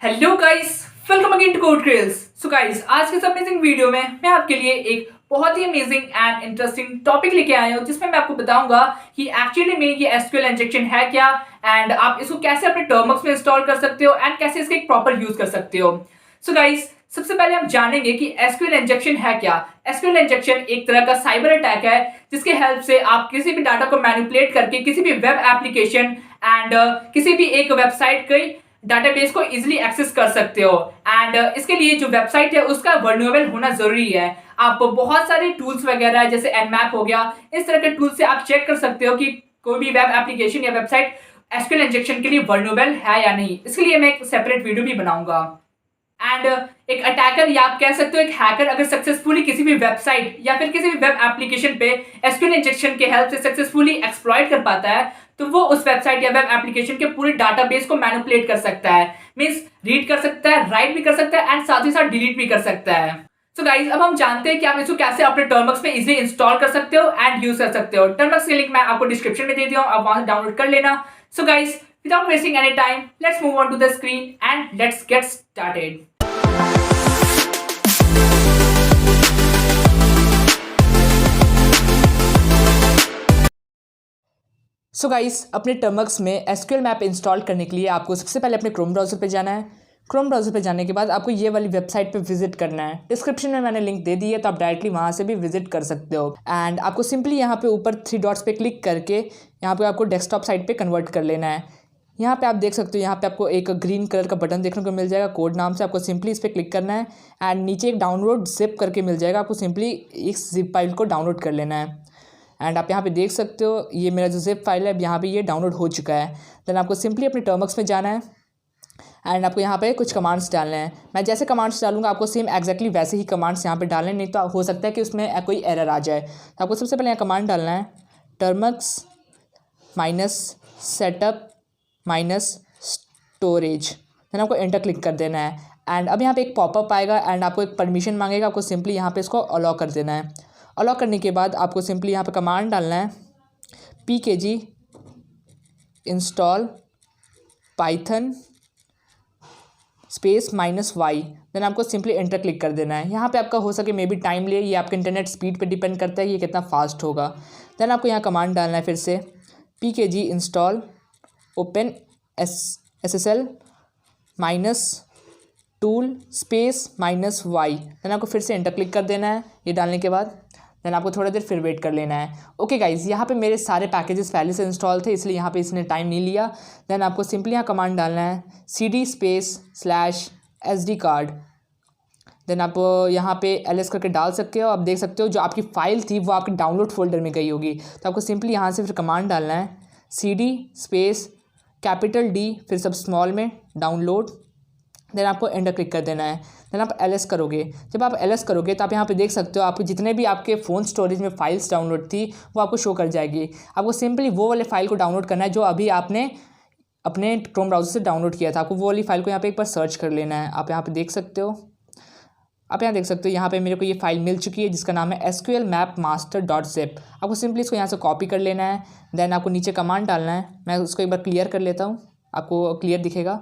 Hello guys, welcome again to Code Crells. So guys, आज के इस अमेजिंग वीडियो में मैं आपके लिए एक बहुत ही अमेजिंग एंड इंटरेस्टिंग टॉपिक लेके आया हूं, जिसमें मैं आपको बताऊंगा कि एक्चुअली में ये एसक्यूएल इंजेक्शन है क्या एंड आप इसको कैसे अपने टर्मवर्क्स में इंस्टॉल कर सकते हो एंड कैसे इसका एक प्रॉपर यूज कर सकते हो। सो गाइस, सबसे पहले हम जानेंगे कि एसक्यूएल इंजेक्शन है क्या। एसक्यूएल इंजेक्शन एक तरह का साइबर अटैक है, जिसके हेल्प से आप किसी भी डाटा को मैनिपुलेट करके किसी भी वेब एप्लीकेशन एंड किसी भी एक वेबसाइट की डाटाबेस को इजीली एक्सेस कर सकते हो। एंड इसके लिए जो वेबसाइट है उसका वर्नेबल होना जरूरी है। आप बहुत सारे टूल्स वगैरह जैसे एनमैप हो गया, इस तरह के टूल्स से आप चेक कर सकते हो कि कोई भी वेब एप्लीकेशन या वेबसाइट एसक्यूएल इंजेक्शन के लिए वर्नेबल है या नहीं। इसके लिए मैं एक सेपरेट वीडियो भी बनाऊंगा। एंड एक अटैकर या आप कह सकते हो एक हैकर अगर सक्सेसफुली किसी भी वेबसाइट या फिर किसी भी वेब एप्लीकेशन पे एसक्यूएल इंजेक्शन के हेल्प से सक्सेसफुली एक्सप्लॉइट कर पाता है, तो वो उस वेबसाइट या वेब एप्लीकेशन के पूरे डाटाबेस को मैनिपुलेट कर सकता है। मींस रीड कर सकता है, राइट भी कर सकता है एंड साथ ही साथ डिलीट भी कर सकता है। सो गाइस, अब हम जानते हैं कि आप इसको कैसे अपने टर्मवर्क्स में इजीली इंस्टॉल कर सकते हो एंड यूज कर सकते हो। टर्मवर्क्स की लिंक मैं आपको डिस्क्रिप्शन में दे दिया हूं, आप वहां से डाउनलोड कर लेना। So guys, without wasting any time, let's move on to the screen and let's get started. So guys, अपने टर्मवर्क्स में एसक्यूएल मैप इंस्टॉल करने के लिए आपको सबसे पहले अपने क्रोम ब्राउज़र पे जाना है। क्रोम ब्राउज़र पे जाने के बाद आपको ये वाली वेबसाइट पे विजिट करना है। डिस्क्रिप्शन में मैंने लिंक दे दी है, तो आप डायरेक्टली वहाँ से भी विजिट कर सकते हो। एंड आपको सिंपली यहाँ पे ऊपर 3 डॉट्स पे क्लिक करके यहाँ पे आपको डेस्कटॉप साइट पे कन्वर्ट कर लेना है। यहाँ पे आप देख सकते हो, यहाँ पे आपको एक ग्रीन कलर का बटन देखने को मिल जाएगा कोड नाम से। आपको सिंपली इस पर क्लिक करना है एंड नीचे एक डाउनलोड जिप करके मिल जाएगा। आपको सिंपली इस जिप फाइल को डाउनलोड कर लेना है। एंड आप यहाँ पे देख सकते हो, ये मेरा जो जिप फाइल है यहाँ पे ये डाउनलोड हो चुका है। देन आपको सिंपली अपने टर्मवर्क्स में जाना है एंड आपको यहाँ पे कुछ कमांड्स डालने हैं। मैं जैसे कमांड्स डालूंगा आपको सेम एक्जैक्टली वैसे ही कमांड्स यहाँ पे डालने, नहीं तो हो सकता है कि उसमें कोई एरर आ जाए। तो आपको सबसे पहले यहाँ कमांड डालना है Termux minus setup minus storage. Then आपको एंटर क्लिक कर देना है एंड अब यहाँ पे एक पॉपअप आएगा एंड आपको एक परमिशन मांगेगा। आपको सिंपली यहाँ पे इसको अलाउ कर देना है। अलाउ करने के बाद आपको सिंपली यहाँ पे कमांड डालना है pkg install Python space -y। Then आपको सिंपली एंटर क्लिक कर देना है। यहाँ पे आपका हो सके मे बी टाइम ले, ये आपके इंटरनेट स्पीड पे डिपेंड करता है ये कितना फास्ट होगा। देन आपको यहाँ कमांड डालना है फिर से pkg install open SSL -tool space -y। Then आपको फिर से एंटर क्लिक कर देना है। ये डालने के बाद देन आपको थोड़ा देर फिर वेट कर लेना है। ओके गाइज, यहाँ पे मेरे सारे पैकेजेस पहले से इंस्टॉल थे, इसलिए यहाँ पे इसने टाइम नहीं लिया। देन आपको सिंपली यहाँ कमांड डालना है cd /SD कार्ड। देन आप यहाँ पे ls करके डाल सकते हो। आप देख सकते हो जो आपकी फ़ाइल थी वो आपके डाउनलोड फोल्डर में गई होगी। तो आपको सिंपली यहाँ से फिर कमांड डालना है cd D फिर सब स्मॉल में डाउनलोड। देन आपको एंटर क्लिक कर देना है। देन आप ls करोगे। जब आप ls करोगे तो आप यहाँ पे देख सकते हो आपको जितने भी आपके फ़ोन स्टोरेज में फाइल्स डाउनलोड थी वो आपको शो कर जाएगी। आपको सिंपली वो वाले फाइल को डाउनलोड करना है जो अभी आपने अपने क्रोम ब्राउज़र से डाउनलोड किया था। आपको वो वाली फाइल को यहाँ पे एक बार सर्च कर लेना है। आप यहाँ पे देख सकते हो, आप यहाँ देख सकते हो यहाँ पे मेरे को ये फाइल मिल चुकी है जिसका नाम है sqlmapmaster.zip। आपको सिंपली इसको यहाँ से कॉपी कर लेना है। देन आपको नीचे कमांड डालना है, मैं उसको एक बार क्लियर कर लेता हूँ, आपको क्लियर दिखेगा।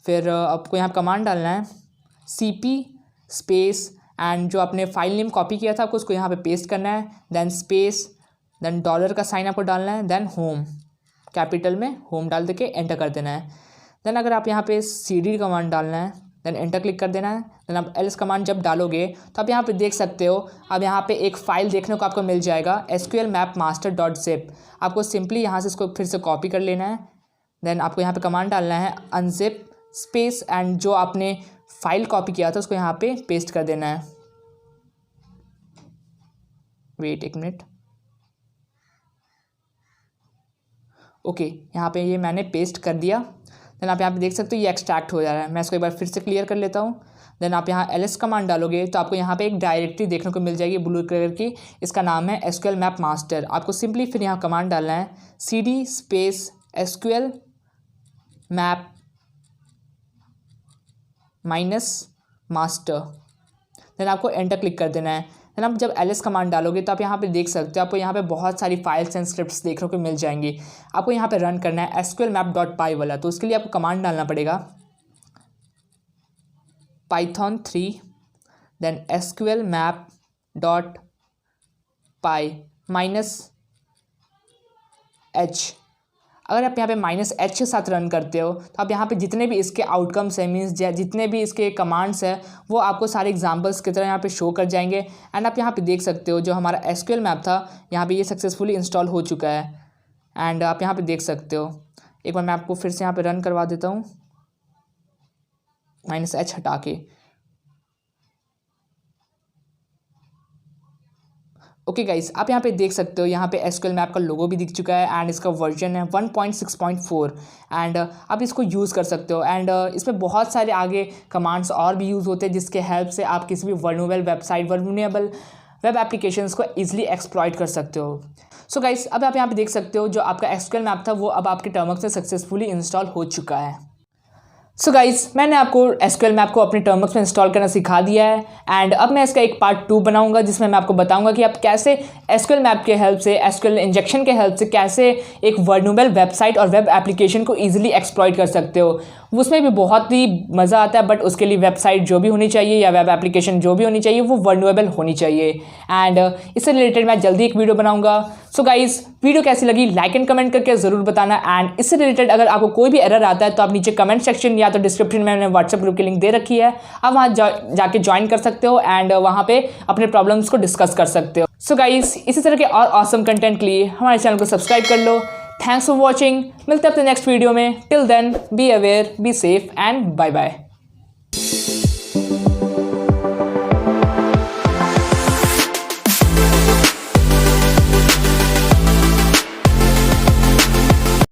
फिर आपको यहाँ कमांड डालना है cp स्पेस एंड जो आपने फाइल नेम कॉपी किया था आपको उसको यहाँ पे पेस्ट करना है। देन स्पेस देन डॉलर का साइन आपको डालना है। देन होम कैपिटल में होम डाल देके एंटर कर देना है। देन अगर आप यहाँ पे cd कमांड डालना है देन एंटर क्लिक कर देना है। देन आप ls कमांड जब डालोगे तो आप यहाँ पे देख सकते हो, अब यहाँ पे एक फ़ाइल देखने को आपको मिल जाएगा sqlmapmaster.zip। आपको सिंपली यहाँ से इसको फिर से कॉपी कर लेना है। देन आपको यहाँ पे कमांड डालना है अनजिप स्पेस एंड जो आपने फाइल कॉपी किया था उसको यहाँ पे पेस्ट कर देना है। वेट एक मिनट। ओके, यहाँ पे ये मैंने पेस्ट कर दिया। देन आप यहाँ पे देख सकते हो ये एक्सट्रैक्ट हो जा रहा है। मैं इसको एक बार फिर से क्लियर कर लेता हूँ। देन आप यहाँ ls कमांड डालोगे तो आपको यहाँ पे एक डायरेक्टरी देखने को मिल जाएगी ब्लू कलर की, इसका नाम है SQL मैप मास्टर। आपको सिंपली फिर यहाँ कमांड डालना है cd space SQL map -master। Then आपको एंटर क्लिक कर देना है। देन आप जब ls कमांड डालोगे तो आप यहाँ पे देख सकते हो, आपको यहाँ पे बहुत सारी फाइल्स एंड स्क्रिप्ट्स देखने को मिल जाएंगी। आपको यहाँ पे रन करना है sqlmap.py वाला, तो उसके लिए आपको कमांड डालना पड़ेगा python 3 then sql map dot py -h। अगर आप यहाँ पे -h के साथ रन करते हो तो आप यहाँ पे जितने भी इसके आउटकम्स हैं, मीन्स जितने भी इसके कमांड्स हैं वो आपको सारे एग्जांपल्स की तरह यहाँ पे शो कर जाएंगे। एंड आप यहाँ पे देख सकते हो जो हमारा एसक्यूएल मैप था यहाँ पे ये सक्सेसफुली इंस्टॉल हो चुका है। एंड आप यहाँ पे देख सकते हो, एक बार मैं आपको फिर से यहाँ पे रन करवा देता हूँ -h हटा के। ओके गाइस, आप यहाँ पे देख सकते हो यहाँ पे एसक्यूएल मैप का लोगो भी दिख चुका है एंड इसका वर्जन है 1.6.4 एंड आप इसको यूज़ कर सकते हो। एंड इसमें बहुत सारे आगे कमांड्स और भी यूज़ होते हैं जिसके हेल्प से आप किसी भी vulnerable website, vulnerable web applications को ईजिली एक्सप्लॉइट कर सकते हो। सो गाइस, अब आप यहाँ पे देख सकते हो जो आपका एसक्यूएल मैप था वो अब आपके टर्मक्स में सक्सेसफुली इंस्टॉल हो चुका है। सो गाइस, मैंने आपको एसक्यूएल मैप को अपने टर्मक्स में इंस्टॉल करना सिखा दिया है एंड अब मैं इसका एक पार्ट 2 बनाऊंगा जिसमें मैं आपको बताऊंगा कि आप कैसे एसक्यूएल मैप के हेल्प से, एसक्यूएल इंजेक्शन के हेल्प से कैसे एक वर्नेबल वेबसाइट और वेब एप्लीकेशन को ईजिली एक्सप्लॉइट कर सकते हो। उसमें भी बहुत ही मज़ा आता है, बट उसके लिए वेबसाइट जो भी होनी चाहिए या वेब एप्लीकेशन जो भी होनी चाहिए वो वर्नेबल होनी चाहिए। एंड इससे रिलेटेड मैं जल्दी एक वीडियो बनाऊंगा। सो गाइस, वीडियो कैसी लगी लाइक एंड कमेंट करके ज़रूर बताना। एंड इससे रिलेटेड अगर आपको कोई भी एरर आता है तो आप नीचे कमेंट सेक्शन या तो डिस्क्रिप्शन में मैंने व्हाट्सएप ग्रुप की लिंक दे रखी है, आप वहाँ जाके ज्वाइन कर सकते हो एंड वहाँ पे अपने प्रॉब्लम्स को डिस्कस कर सकते हो। सो गाइस, इसी तरह के और ऑसम कंटेंट के लिए हमारे चैनल को सब्सक्राइब कर लो। थैंक्स फॉर वॉचिंग, मिलते हैं अपने नेक्स्ट वीडियो में। Till then be aware, be safe and bye bye.